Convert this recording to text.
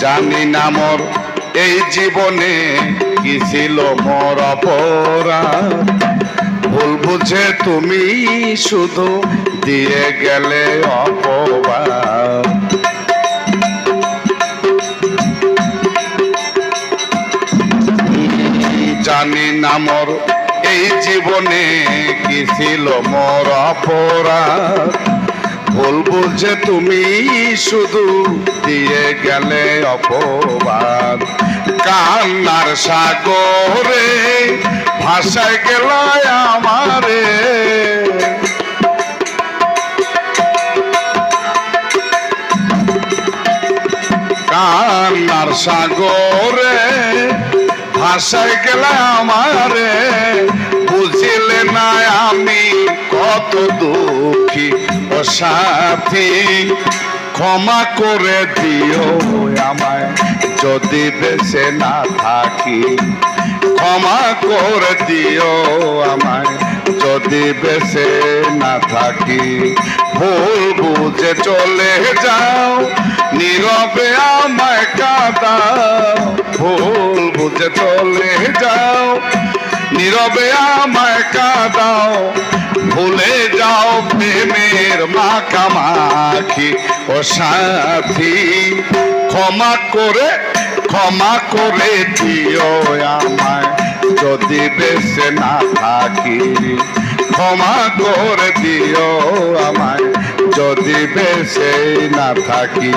জানি না মোর এই জীবনে কি ছিল মোর অপরাধ, ভুল বুঝে তুমি শুধু দিয়ে গেলে অপবাদ। জানি না মোর এই জীবনে কি ছিল মোর অপরাধ, ভুল বুঝে তুমি শুধু দিয়ে গেলে অপবাদ। কান্নার সাগরে ভাসায় গেল আমারে, কান্নার সাগরে ভাসায় গেল আমারে, বুঝিলে না আমি কত দুঃখী ও সাথী। ক্ষমা করে দিও আমায় যদি বেঁচে না থাকি, ক্ষমা করে দিও আমায় যদি বেঁচে না থাকি। ভুল বুঝে চলে যাও নীরবে আমায় কাঁদাও, ভুল বুঝে চলে যাও নীরবে আমায় কাঁদাও। ভুলে যাও প্রেমের মাখামাখি ও সাথী। ক্ষমা করে দিও আমায় যদি বেঁচে না থাকি, ক্ষমা করে দিও আমায় যদি বেঁচে না থাকি।